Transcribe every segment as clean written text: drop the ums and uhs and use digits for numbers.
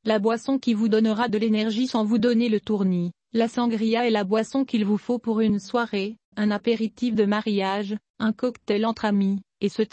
la boisson qui vous donnera de l'énergie sans vous donner le tournis. La sangria est la boisson qu'il vous faut pour une soirée, un apéritif de mariage, un cocktail entre amis, etc.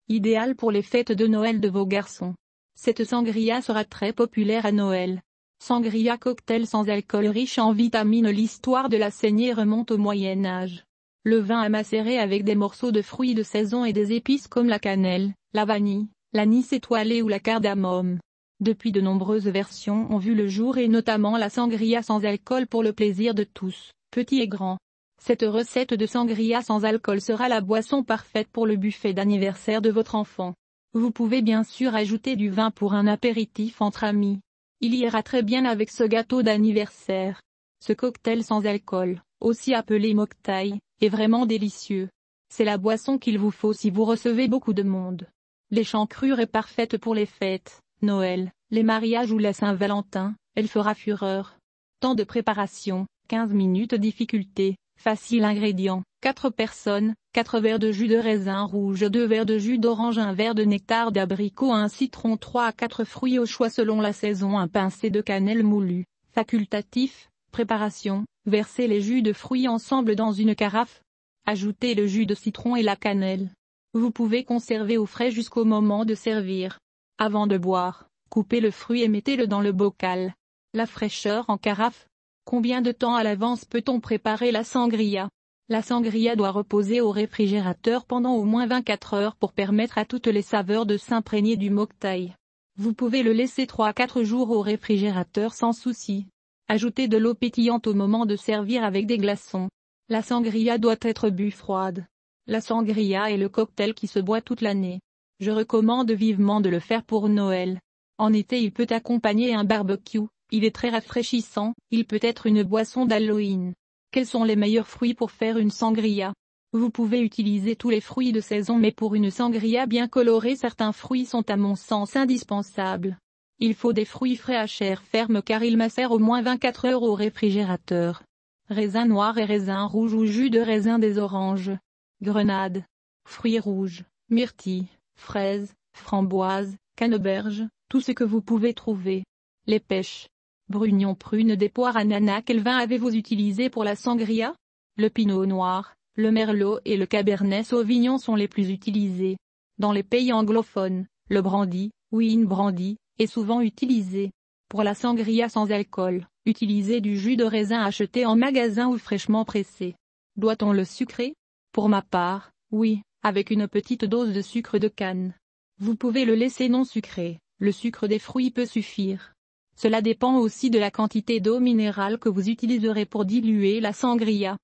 Idéal pour les fêtes de Noël de vos garçons. Cette sangria sera très populaire à Noël. Sangria cocktail sans alcool riche en vitamines. L'histoire de la saignée remonte au Moyen Âge. Le vin à macérer avec des morceaux de fruits de saison et des épices comme la cannelle, la vanille, l'anis étoilé ou la cardamome. Depuis de nombreuses versions ont vu le jour et notamment la sangria sans alcool pour le plaisir de tous, petits et grands. Cette recette de sangria sans alcool sera la boisson parfaite pour le buffet d'anniversaire de votre enfant. Vous pouvez bien sûr ajouter du vin pour un apéritif entre amis. Il ira très bien avec ce gâteau d'anniversaire. Ce cocktail sans alcool, aussi appelé mocktail, est vraiment délicieux. C'est la boisson qu'il vous faut si vous recevez beaucoup de monde. L'échancrure est parfaite pour les fêtes, Noël, les mariages ou la Saint-Valentin, elle fera fureur. Temps de préparation, 15 minutes. Difficulté, facile. Ingrédients, 4 personnes, 4 verres de jus de raisin rouge, 2 verres de jus d'orange, 1 verre de nectar d'abricot, 1 citron, 3 à 4 fruits au choix selon la saison, 1 pincée de cannelle moulue. Facultatif, préparation, versez les jus de fruits ensemble dans une carafe. Ajoutez le jus de citron et la cannelle. Vous pouvez conserver au frais jusqu'au moment de servir. Avant de boire, coupez le fruit et mettez-le dans le bocal. La fraîcheur en carafe. Combien de temps à l'avance peut-on préparer la sangria? La sangria doit reposer au réfrigérateur pendant au moins 24 heures pour permettre à toutes les saveurs de s'imprégner du mocktail. Vous pouvez le laisser 3 à 4 jours au réfrigérateur sans souci. Ajoutez de l'eau pétillante au moment de servir avec des glaçons. La sangria doit être bue froide. La sangria est le cocktail qui se boit toute l'année. Je recommande vivement de le faire pour Noël. En été il peut accompagner un barbecue, il est très rafraîchissant, il peut être une boisson d'Halloween. Quels sont les meilleurs fruits pour faire une sangria? Vous pouvez utiliser tous les fruits de saison mais pour une sangria bien colorée certains fruits sont à mon sens indispensables. Il faut des fruits frais à chair ferme car ils macèrent au moins 24 heures au réfrigérateur. Raisin noir et raisin rouge ou jus de raisin des oranges. Grenade. Fruits rouges, myrtilles, fraises, framboises, canneberges, tout ce que vous pouvez trouver. Les pêches. Brugnons, prunes, des poires, ananas. Quel vin avez-vous utilisé pour la sangria? Le pinot noir, le merlot et le cabernet sauvignon sont les plus utilisés. Dans les pays anglophones, le brandy, wine brandy, est souvent utilisé. Pour la sangria sans alcool, utilisez du jus de raisin acheté en magasin ou fraîchement pressé. Doit-on le sucrer? Pour ma part, oui, avec une petite dose de sucre de canne. Vous pouvez le laisser non sucré, le sucre des fruits peut suffire. Cela dépend aussi de la quantité d'eau minérale que vous utiliserez pour diluer la sangria.